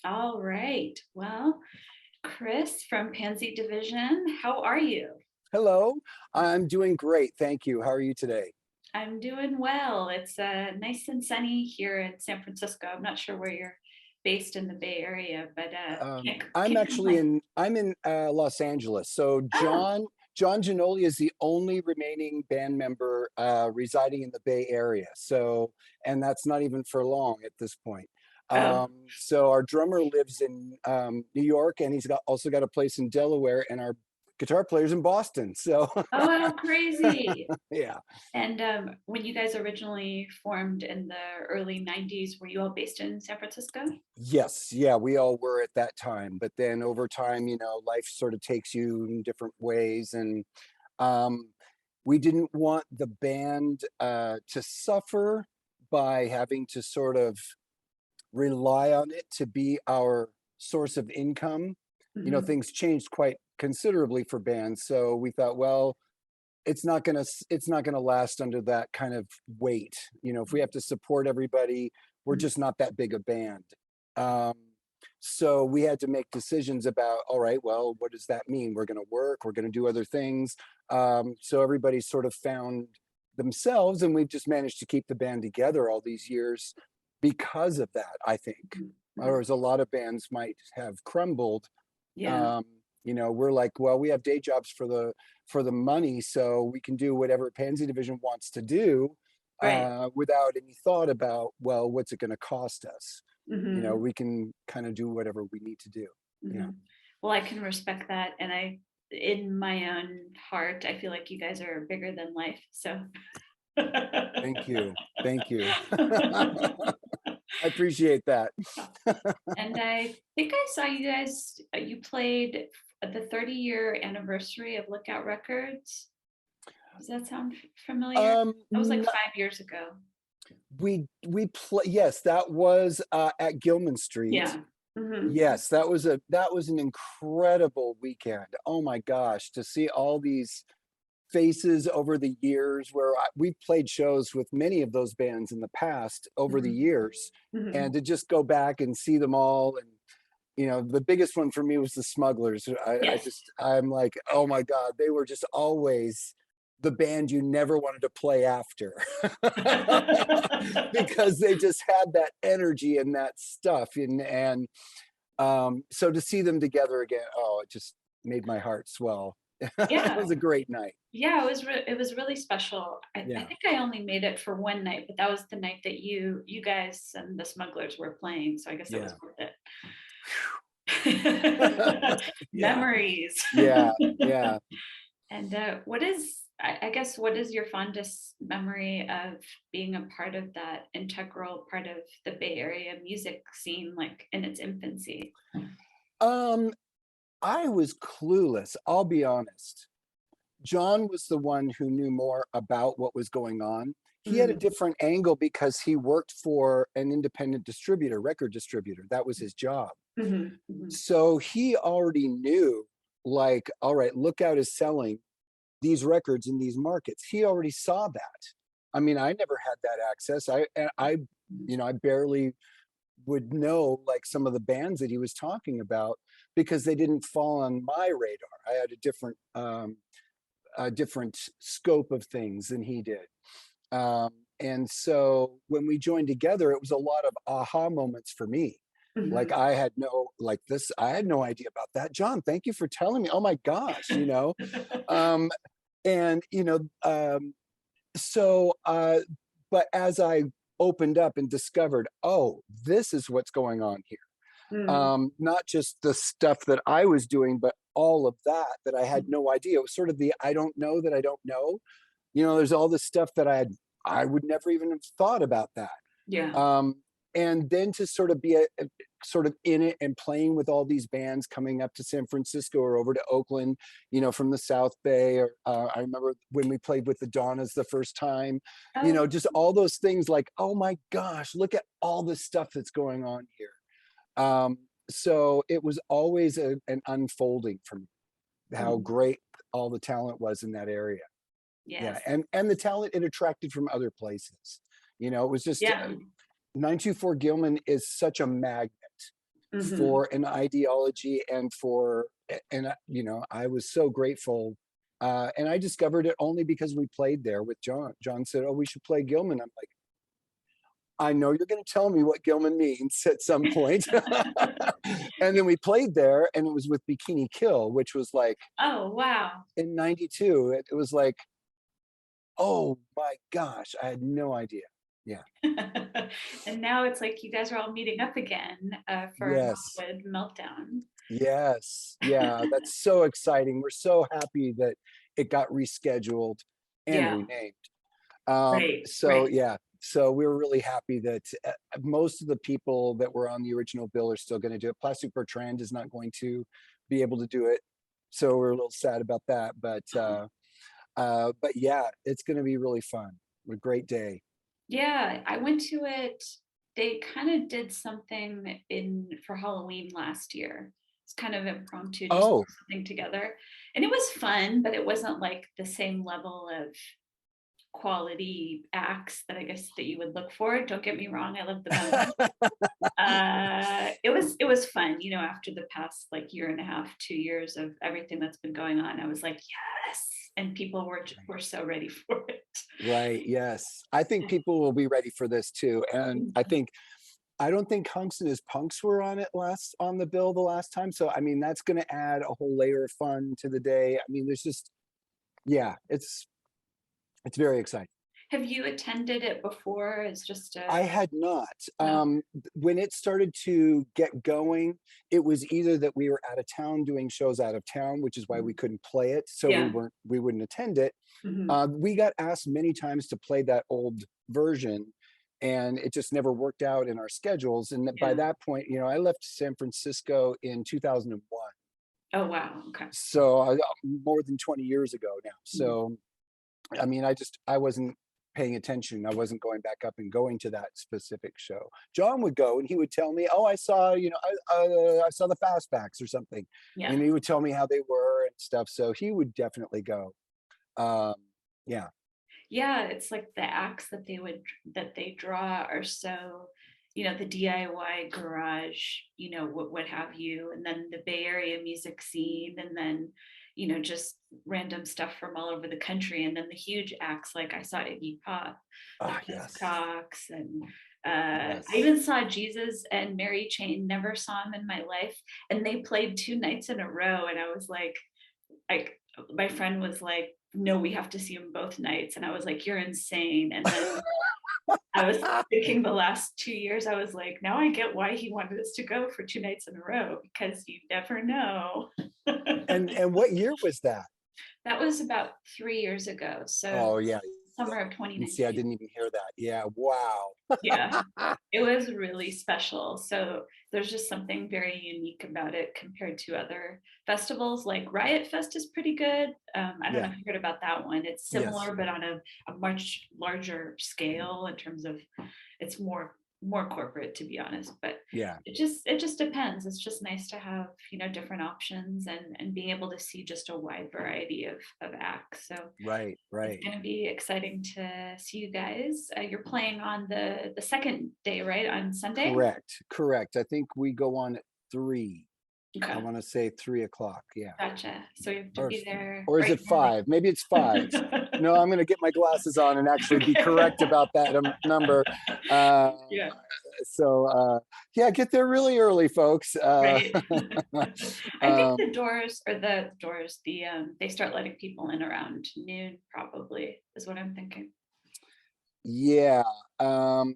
All right. Well, Chris from Pansy Division, how are you? Hello, I'm doing great. Thank you. How are you today? I'm doing well. It's nice and sunny here in San Francisco. I'm not sure where you're based in the Bay Area, but I'm can't actually complain. in Los Angeles. So Oh, John Giannoli is the only remaining band member residing in the Bay Area. So, and that's not even for long at this point. oh, So our drummer lives in New York, and also got a place in Delaware, and our guitar player's in Boston. So oh, how crazy. yeah. And when you guys originally formed in the early 90s, were you all based in San Francisco? Yes, yeah, we all were at that time. But then over time, life sort of takes you in different ways. And um, we didn't want the band to suffer by having to sort of rely on it to be our source of income. Hmm. Things changed quite considerably for bands. So we thought, well, it's not gonna last under that kind of weight. If we have to support everybody, we're just not that big a band. Um, so we had to make decisions about, all right, well, what does that mean? We're gonna work, we're gonna do other things. So everybody sort of found themselves, and we've just managed to keep the band together all these years because of that, I think. Hmm. Whereas a lot of bands might have crumbled. Yeah, um, we're like, well, we have day jobs for the money, so we can do whatever Pansy Division wants to do right. without any thought about, well, what's it going to cost us. Hmm. We can kind of do whatever we need to do. Yeah. Hmm. Well, I can respect that. And in my own heart, I feel like you guys are bigger than life. So, Thank you. Thank you. I appreciate that. and I think I saw you guys, you played at the 30-year anniversary of Lookout Records. Does that sound familiar? um That was like n- 5 years ago. we play, yes, that was at Gilman Street. Yeah. Hmm. Yes, that was an incredible weekend. Oh my gosh, to see all these faces over the years, where we've played shows with many of those bands in the past over the Hmm. years, Hmm. and to just go back and see them all. And the biggest one for me was the Smugglers. Yes. I'm like, oh my God, they were just always the band you never wanted to play after. Because they just had that energy and that stuff. And so to see them together again, oh, it just made my heart swell. It Yeah. was a great night. Yeah, it was really special. I Yeah. think I only made it for one night, but that was the night that you guys and the Smugglers were playing, so I guess it was Yeah. worth it. Yeah. Memories. Yeah. Yeah. And I guess, what is your fondest memory of being a part of that integral part of the Bay Area music scene, like in its infancy? Um, I was clueless, I'll be honest. John was the one who knew more about what was going on. He had a Mhm, different angle because he worked for an independent distributor, record distributor. That was his job. mhm, mhm. So he already knew, like, all right, Lookout is selling these records in these markets. He already saw that. I mean, I never had that access. I barely would know like some of the bands that he was talking about because they didn't fall on my radar. I had a different scope of things than he did. Um, and so when we joined together, it was a lot of aha moments for me. Like Mhm. I had no idea about that. John, thank you for telling me. Oh my gosh. Um, and so but as I opened up and discovered, oh, this is what's going on here. Mm, Not just the stuff that I was doing, but all of that I had mm. no idea. It was sort of the I don't know that I don't know. There's all this stuff that I would never even have thought about that. Yeah. Um, and then to sort of be sort of in it and playing with all these bands coming up to San Francisco or over to Oakland, from the South Bay. Or I remember when we played with the Donnas the first time. Oh, Just all those things like, oh my gosh, look at all this stuff that's going on here. So it was always an unfolding from how mm, great all the talent was in that area. Yeah, yes. and the talent it attracted from other places. It was just Yeah. 924 Gilman is such a magnet. Hmm. for an ideology and for and I was so grateful. And I discovered it only because we played there with John. John said, "Oh, we should play Gilman." I'm like, I know you're going to tell me what Gilman means at some point. And then we played there, and it was with Bikini Kill, which was like Oh, wow. in '92. It was like, oh my gosh, I had no idea. Yeah. And now it's like you guys are all meeting up again for Yes. Mosswood Meltdown. Yes. Yeah. That's so exciting. We're so happy that it got rescheduled and Yeah, renamed. right, So right. yeah, so we were really happy that most of the people that were on the original bill are still going to do it. Plastic Bertrand is not going to be able to do it, so we're a little sad about that. But yeah, it's going to be really fun. A great day. Yeah, I went to it. They kind of did something in for Halloween last year. It's kind of impromptu, just Oh, something together. And it was fun, but it wasn't like the same level of quality acts that I guess that you would look for. Don't get me wrong, I love the band. It was fun, after the past like year and a half, 2 years of everything that's been going on. I was like, yes, and people were so ready for it. right. Yes, I think people will be ready for this too, and I don't think Hunks and his Punks were on it last on the bill the last time. So I mean, that's going to add a whole layer of fun to the day. I mean, there's just yeah, it's very exciting. Have you attended it before? It's just I a had not. no. When it started to get going, it was either that we were out of town doing shows out of town, which is why we Mhm. couldn't play it, so Yeah. we wouldn't attend it. Mhm. We got asked many times to play that old version, and it just never worked out in our schedules. And by Yeah. that point, I left San Francisco in 2001, Oh, wow. Okay. so more than 20 years ago now. Mhm. So I mean, I wasn't paying attention. I wasn't going back up and going to that specific show. John would go and he would tell me, "Oh, I saw, I saw the Fastbacks or something," Yeah. and he would tell me how they were and stuff. So he would definitely go. Um, yeah. Yeah, it's like the acts that they draw are so, the DIY garage, what have you, and then the Bay Area music scene, and then, just random stuff from all over the country, and then the huge acts like I saw Iggy Pop, the Ah, yes, Buzzcocks, and I yes. even saw Jesus and Mary Chain. Never saw him in my life, and they played 2 nights in a row, and I was like my friend was like, no, we have to see him both nights, and I was like, you're insane. And then I was thinking the last 2 years, I was like, now I get why he wanted us to go for 2 nights in a row, because you never know. And what year was that? That was about 3 years ago, so Oh yeah, yeah. summer of And see, I 2019. didn't even hear that. Yeah. Wow. Yeah, it was really special. So there's just something very unique about it compared to other festivals. Like Riot Fest is pretty good. I don't know Yeah. if you heard about that one. It's Yes. similar, but on a much larger scale in terms of it's more corporate, to be honest. But Yeah. it just depends. It's just nice to have different options and being able to see just a wide variety of acts. So Right. it's Right. going to be exciting to see you guys. You're playing on the second day, right? On Sunday? Correct. Correct. I think we go on at 3. I Okay, want to say 3 o'clock. Yeah. gotcha. So you have to Or be there or is bright it and 5? Maybe it's 5. early. No, I'm going to get my glasses on and actually be correct about that number. Uh, Yeah, yeah, get there really early, folks. right. I think Um, the doors or the doors, they start letting people in around noon, probably, is what I'm thinking. yeah. Um,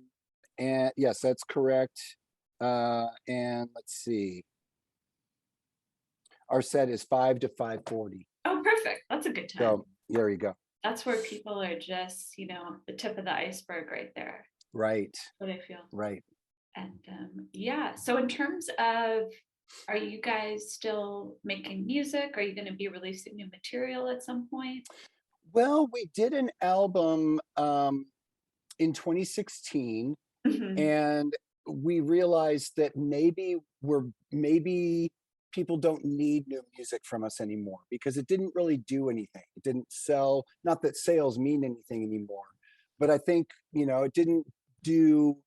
and yes, that's correct. And let's see. Our set is 5 to 5:40. Oh, perfect. That's a good time. So there you go. That's where people are just, the tip of the iceberg right there. Right. What I feel. Right. And yeah, so in terms of, are you guys still making music? Are you going to be releasing new material at some point? Well, we did an album in 2016, Mhm. and we realized that maybe people don't need new music from us anymore because it didn't really do anything. It didn't sell. Not that sales mean anything anymore, but I think it didn't do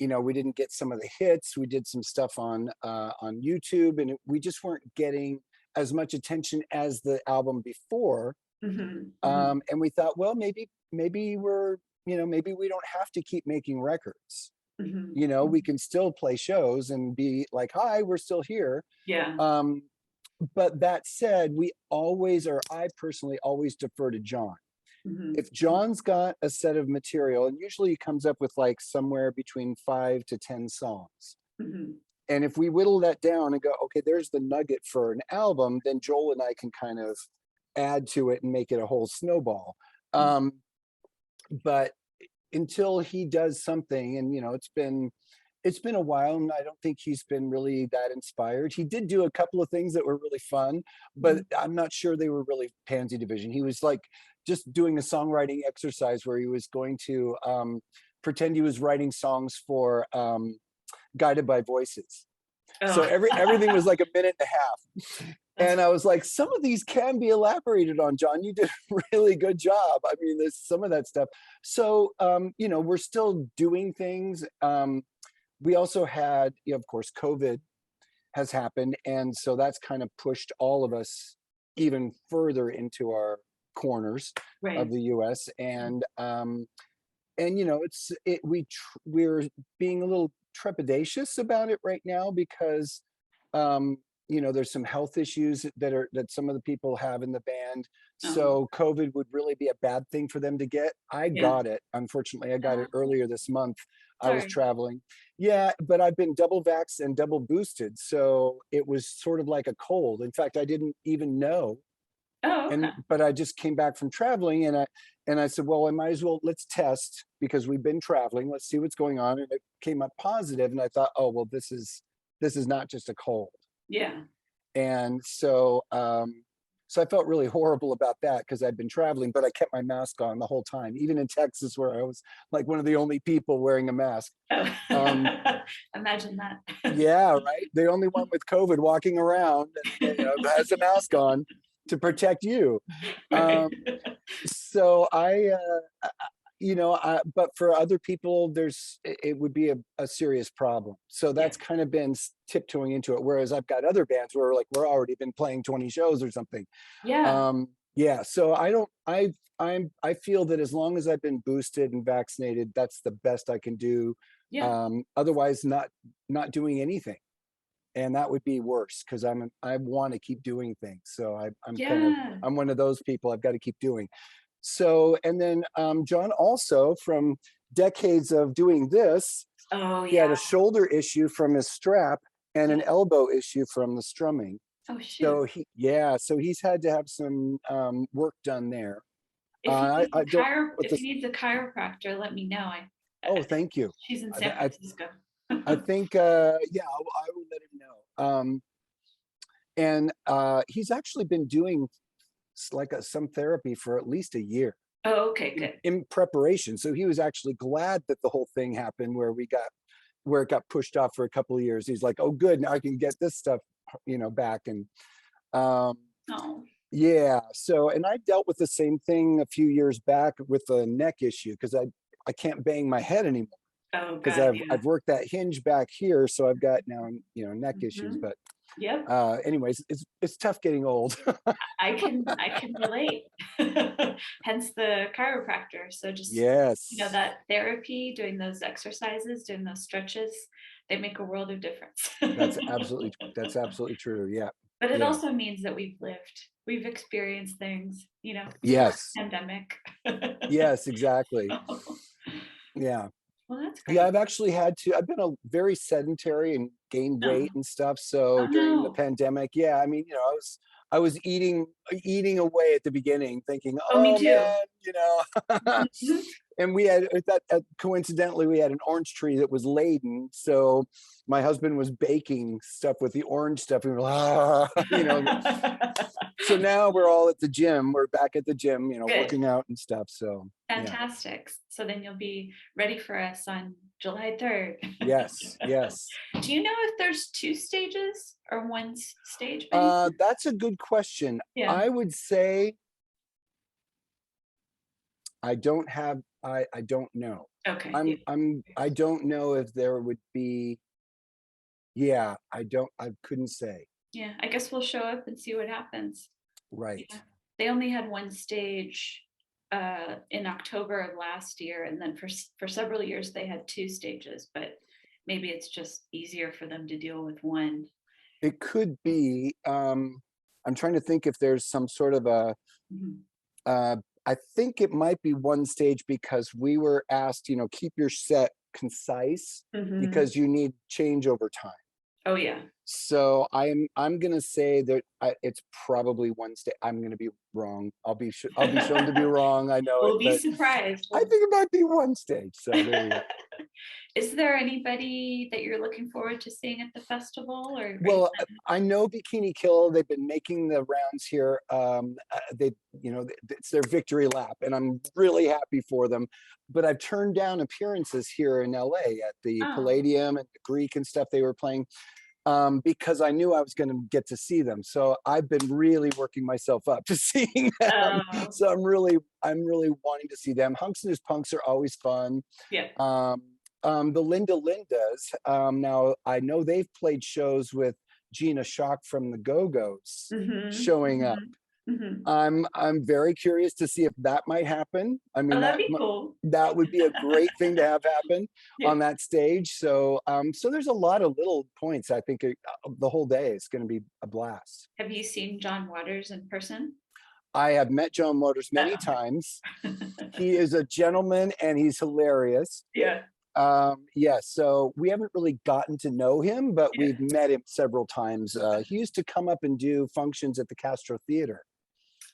we didn't get some of the hits. We did some stuff on YouTube, and we just weren't getting as much attention as the album before. Mhm, mhm, And we thought, well, maybe we're, maybe we don't have to keep making records. mhm, We mhm. can still play shows and be like, hi, we're still here. Yeah. Um, but that said, we always, or I personally always defer to John. Mhm, If mhm, John's got a set of material, and usually he comes up with like somewhere between 5 to 10 songs. mhm, And if we whittle that down and go, okay, there's the nugget for an album, then Joel and I can kind of add to it and make it a whole snowball. mhm. Um, but until he does something, and it's been a while, and I don't think he's been really that inspired. He did do a couple of things that were really fun, but Mhm. I'm not sure they were really Pansy Division. He was like just doing a songwriting exercise where he was going to pretend he was writing songs for Guided by Voices. So Oh. everything was like a minute and a half. That's And I was like, some of these can be elaborated on, John. You did a really good job. I mean, there's some of that stuff. So, we're still doing things. We also had, of course, COVID has happened. And so that's kind of pushed all of us even further into our corners of right. the US. And we're being a little trepidatious about it right now because um there's some health issues that some of the people have in the band. Oh, So COVID would really be a bad thing for them to get. I yeah. got it, unfortunately. I got it Oh, earlier this month. I was sorry. traveling. Yeah, but I've been double vaxxed and double boosted, so it was sort of like a cold. In fact, I didn't even know. Oh, okay. And but I just came back from traveling, and I said, well, I might as well, let's test, because we've been traveling. Let's see what's going on. And it came up positive, and I thought, oh well, this is not just a cold. Yeah. And so I felt really horrible about that because I'd been traveling, but I kept my mask on the whole time, even in Texas, where I was like one of the only people wearing a mask. Oh. Um, Imagine that. yeah, right. The only one with COVID walking around and has a mask on to protect you. Right. Um, so but for other people, it would be a serious problem. So Yeah. that's kind of been tiptoeing into it. Whereas I've got other bands where like we're already been playing 20 shows or something. Yeah. Yeah. So I don't. I feel that as long as I've been boosted and vaccinated, that's the best I can do. Yeah. Otherwise, not doing anything, and that would be worse because I want to keep doing things. So Yeah. I'm one of those people. I've got to keep doing. So, and then John, also from decades of doing this, Oh, he had a yeah. shoulder issue from his strap and Yeah. an elbow issue from the strumming. Oh, So shoot. so he's had to have some work done there. If he needs I don't put if he this. needs a chiropractor, let me know. Oh, thank you. She's in San I, Francisco. I think, yeah, I will let him know. And he's actually been doing like some therapy for at least a year Oh, okay, in, good. in preparation. So he was actually glad that the whole thing happened where it got pushed off for a couple of years. He's like, oh, good, now I can get this stuff, back. And um, Oh, yeah, so, and I dealt with the same thing a few years back with a neck issue because I can't bang my head anymore oh, because God, I've yeah. I've worked that hinge back here, so I've got now neck issues. Mhm. But Yep. anyways, it's tough getting old. I can relate. Hence the chiropractor. So just, Yes, that therapy, doing those exercises, doing those stretches, they make a world of difference. that's absolutely true. Yeah, But it yeah, also means that we've experienced things, before yes, the pandemic. yes, exactly. Yeah. Well, that's Yeah, great. I've been a very sedentary and gained weight Oh, and stuff. So oh during the no. pandemic, yeah, I mean, I was eating away at the beginning, thinking, Oh, me oh too. man, Mhm. and we had coincidentally we had an orange tree that was laden. So my husband was baking stuff with the orange stuff. And we were like, so now we're all at the gym. We're back at the gym, Good. working out and stuff. So yeah, Fantastic. So then you'll be ready for us on July 3rd. yes, yes. Do you know if there's two stages or one stage by any chance? That's a good question. Yeah. I would say I don't have. I don't know. Okay, yeah. I don't know if there would be, yeah, I couldn't say. Yeah, I guess we'll show up and see what happens. Right. Yeah. They only had one stage in October of last year, and then for several years they had two stages, but maybe it's just easier for them to deal with one. It could be, I'm trying to think if there's some sort of a, Mhm. uh, I think it might be one stage because we were asked, keep your set concise Mhm. because you need changeover time. Oh yeah. So I'm gonna say that it's probably Wednesday. I'm gonna be wrong. I'll be shown to be wrong. I know it, We'll be but surprised. I think it might be one stage. So there you go. Is there anybody that you're looking forward to seeing at the festival, or are you Well, planning? I know Bikini Kill. They've been making the rounds here. It's their victory lap, and I'm really happy for them. But I've turned down appearances here in LA at the Oh, Palladium and the Greek and stuff they were playing, because I knew I was going to get to see them. So I've been really working myself up to seeing them. oh, So I'm really wanting to see them. Hunks and His Punks are always fun. yeah. Um, the Linda Lindas. Now I know they've played shows with Gina Shock from the Go Go's Mhm, showing up. mhm, mhm. I'm very curious to see if that might happen. I Oh, mean, that'd be cool. that would be a great thing to have happen Yeah. on that stage. So so there's a lot of little points. I think the whole day is going to be a blast. Have you seen John Waters in person? I have met John Waters many Oh. times. He is a gentleman and he's hilarious. Yeah, Yeah, so we haven't really gotten to know him, but yeah. we've met him several times. He used to come up and do functions at the Castro Theater,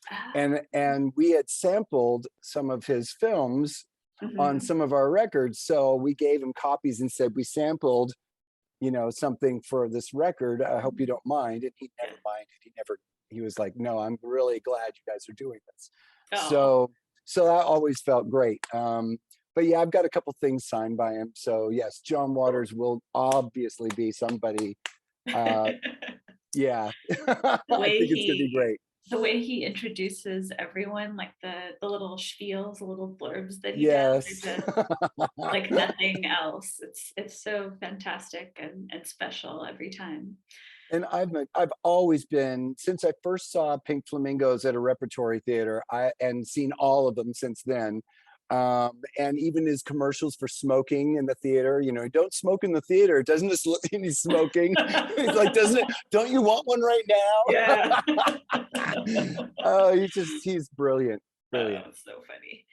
Ah, and we had sampled some of his films on mhm. some of our records. So we gave him copies and said we sampled, something for this record. I hope you don't mind. And he Yeah. never minded. He was like, no, I'm really glad you guys are doing this. Oh, So that always felt great. But yeah, I've got a couple things signed by him. So yes, John cool. Waters will obviously be somebody. Uh, yeah, The I way think it's gonna be he great. the way he introduces everyone, like the little spiels, the little blurbs that he does are Yes. just like nothing else. It's so fantastic and special every time. And I've always been, since I first saw Pink Flamingos at a repertory theater, and seen all of them since then. And even his commercials for smoking in the theater, don't smoke in the theater. Doesn't this look and he's smoking? He's like, doesn't it? Don't you want one right now? Yeah. Oh, he's brilliant, brilliant. Oh, so funny.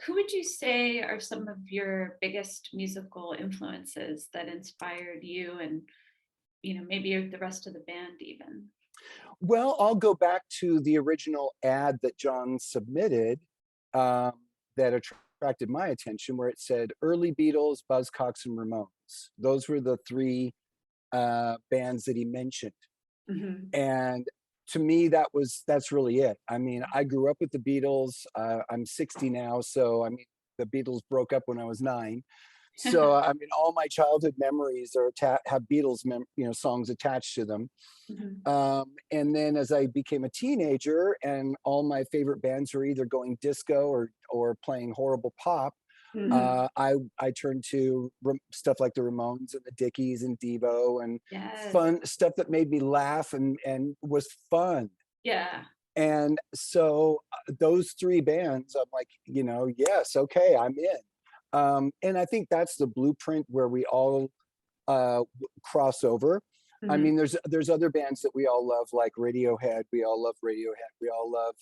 Who would you say are some of your biggest musical influences that inspired you and, maybe the rest of the band even? Well, I'll go back to the original ad that John submitted, um, that attracted my attention, where it said early Beatles, Buzzcocks, and Ramones. Those were the three bands that he mentioned. Mhm. And to me, that's really it. I mean, I grew up with the Beatles. I'm 60 now, so I mean, the Beatles broke up when I was 9. So I mean, all my childhood memories have Beatles, songs attached to them. Mhm. And then as I became a teenager, and all my favorite bands were either going disco or playing horrible pop, Mhm. I turned to stuff like the Ramones and the Dickies and Devo, and Yes. fun stuff that made me laugh and was fun. Yeah. And so those three bands, I'm like, yes, okay, I'm in. And I think that's the blueprint where we all cross over. I Mhm. mean, there's other bands that we all love, like Radiohead. We all love Radiohead. We all love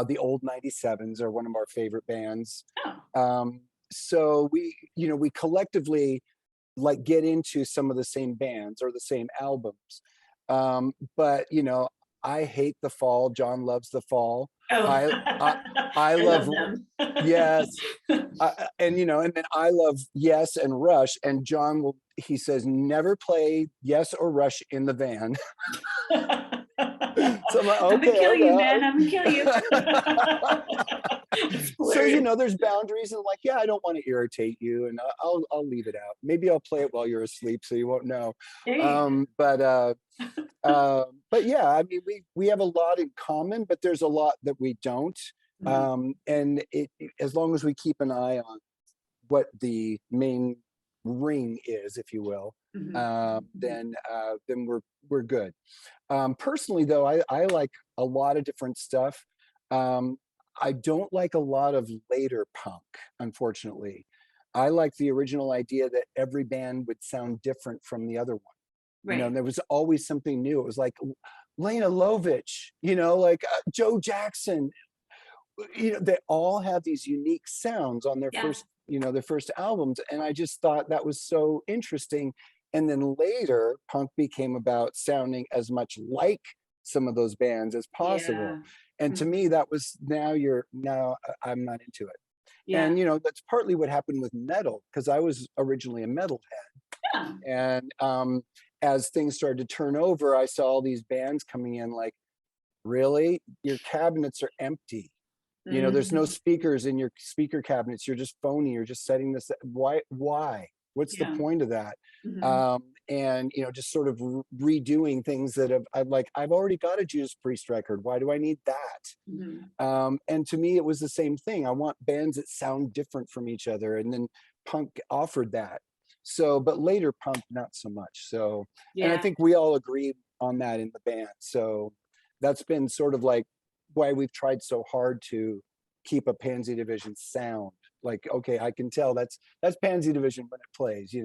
the old 97s are one of our favorite bands. Oh. So we collectively like get into some of the same bands or the same albums. But I hate the Fall. John loves the Fall. Oh. I I, I I love, love them. yes. And then I love Yes and Rush. And John he says never play Yes or Rush in the van. So I'm like, Imma okay, kill you, well. man, Imma kill you. It's So hilarious. there's boundaries, and like, yeah, I don't want to irritate you, and I'll leave it out. Maybe I'll play it while you're asleep, so you won't know. There you Um, but uh, but yeah, I mean, we have a lot in common, but there's a lot that we don't. Mhm. And as long as we keep an eye on what the main ring is, if you will, Mhm. Mhm. then we're good. Personally, though, I like a lot of different stuff. Um, I don't like a lot of later punk, unfortunately. I like the original idea that every band would sound different from the other one. Right. There was always something new. It was like Lena Lovitch, like Joe Jackson. They all have these unique sounds on Yeah. their first albums, and I just thought that was so interesting. And then later punk became about sounding as much like some of those bands as possible, Yeah. and to Mhm. me that was now I'm not into it. Yeah. And that's partly what happened with metal, because I was originally a metalhead. Yeah. And as things started to turn over, I saw all these bands coming in like, really, your cabinets are empty. There's no Mhm. speakers in your speaker cabinets. You're just phony. You're just setting this. Why? What's the Yeah. point of that? Mhm. And just sort of redoing things that I've already got a Judas Priest record. Why do I need that? Mhm. And to me, it was the same thing. I want bands that sound different from each other, and then punk offered that. So, but later punk, not so much. So, and I Yeah. think we all agreed on that in the band. So that's been sort of like why we've tried so hard to keep a Pansy Division sound. Like, okay, I can tell that's Pansy Division when it plays.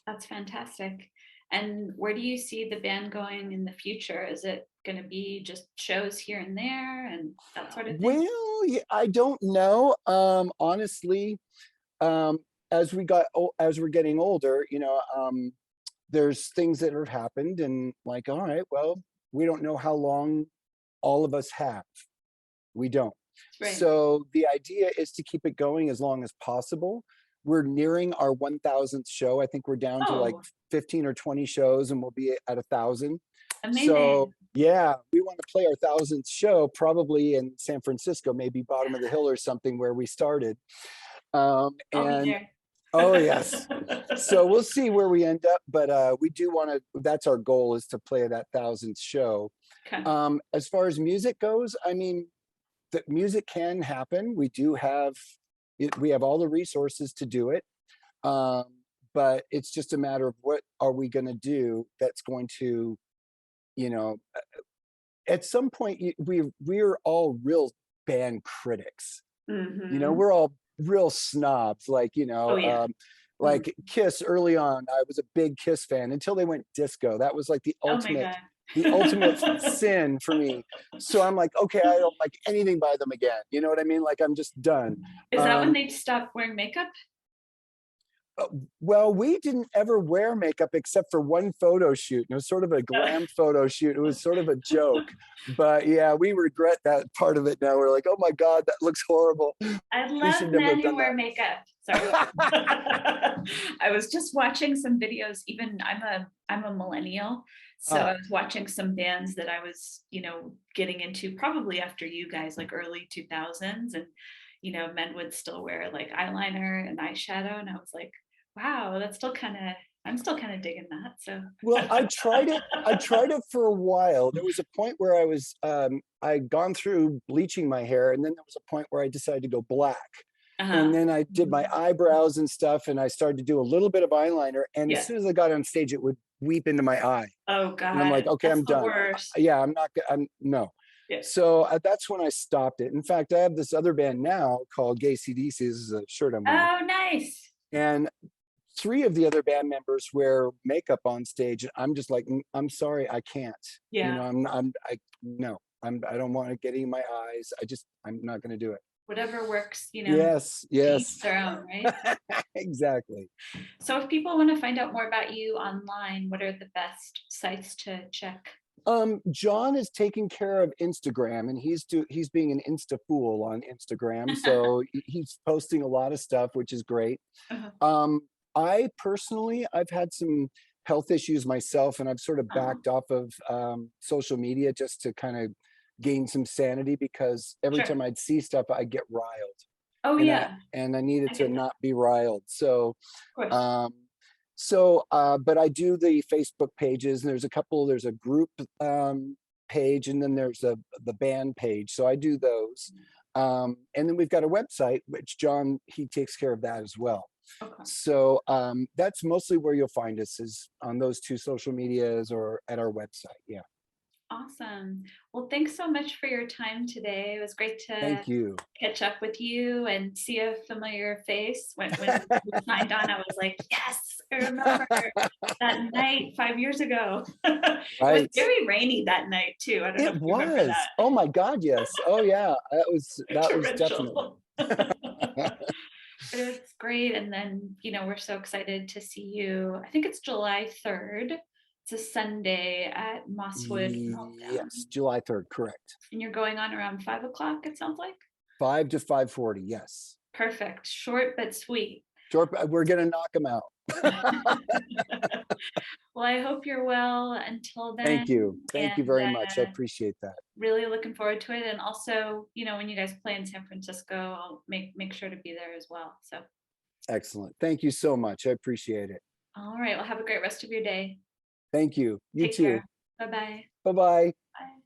That's fantastic. And where do you see the band going in the future? Is it going to be just shows here and there and that sort of thing? Well, yeah, I don't know. Honestly, um, as we're getting older, there's things that have happened, and like, all right, well, we don't know how long all of us have. We don't. Right. So the idea is to keep it going as long as possible. We're nearing our 1,000th show. I think we're down to like Oh, 15 or 20 shows, and we'll be at 1,000. So amazing. yeah, we want to play our 1,000th show probably in San Francisco, maybe bottom of the hill or something where we started. I'll be And there. oh yes, so we'll see where we end up, but we do want to. That's our goal, is to play that 1,000th show. Okay. As far as music goes, I mean, the music can happen. We have all the resources to do it, um, but it's just a matter of what are we going to do that's going to, you know, at some point we're all real band critics. Mhm. We're all real snobs, like, Oh, yeah. Mhm. like Kiss early on. I was a big Kiss fan until they went disco. That was like the Oh my ultimate, God. the ultimate sin for me. So I'm like, okay, I don't like anything by them again. You know what I mean? Like, I'm just done. Is that when Um, they stopped wearing makeup? uh, well, we didn't ever wear makeup except for one photo shoot. And it was sort of a glam photo shoot. It was sort of a joke. But yeah, we regret that part of it now. We're like, oh my God, that looks horrible. I We love should never men have who done wear makeup. Sorry. that. I was just watching some videos, even I'm a millennial. So I Ah, was watching some bands that I was, getting into probably after you guys, like early 2000s. And, men would still wear like eyeliner and eyeshadow. And I was like, wow, I'm still kind of digging that. So, well, I tried it. I tried it for a while. There was a point where I'd gone through bleaching my hair, and then there was a point where I decided to go black. And uh-huh. then I did my eyebrows and stuff, and I started to do a little bit of eyeliner. And as Yeah. soon as I got on stage, it would weep into my eye, Oh and I'm God, like, okay, that's I'm the done. worst. Yeah, I'm not. I'm no. Yeah. So that's when I stopped it. In fact, I have this other band now called Gay CDC. This is a shirt I'm wearing, Oh, nice. and three of the other band members wear makeup on stage. I'm just like, I'm sorry, I can't. Yeah. I no, I don't want to get in my eyes. I'm not going to do it. Whatever works, Yes, to yes, each their own, right? exactly. So if people want to find out more about you online, what are the best sites to check? John is taking care of Instagram, and he's being an Insta fool on Instagram. So he's posting a lot of stuff, which is great. Uh-huh. Um, I personally, I've had some health issues myself, and I've sort of Oh, backed off of social media just to kind of gain some sanity, because every sure. time I'd see stuff, I'd get riled, Oh and I yeah, and I needed I to get that. not be riled. So Of course. um, but I do the Facebook pages, and there's a group page, and then there's the band page. So I do those. And then we've got a website, which John, he takes care of that as well. Okay. So that's mostly where you'll find us, is on those two social medias or at our website. Yeah. Awesome. Well, thanks so much for your time today. It was great to Thank you. catch up with you and see a familiar face. When we signed on, I was like, yes, I remember that night 5 years ago. It was Right. very rainy that night too. I don't know It if you remember was. that. Oh my God, yes. Oh yeah. That was definitely. Torrential. But it's great. And then, we're so excited to see you. I think it's July 3rd. It's a Sunday at Mosswood Meltdown. Yes, July 3rd, correct. And you're going on around 5 o'clock, it sounds like. 5 to 5:40, yes. Perfect. Short but sweet. Short, we're gonna knock them out. Well, I hope you're well until Thank then. you. Thank you And very much. I appreciate that. really looking forward to it. And also, when you guys play in San Francisco, I'll make sure to be there as well. So, Excellent. Thank you so much. I appreciate it. all right. Well, have a great rest of your day. Thank you. You Take too. care. Bye-bye. Bye-bye. Bye.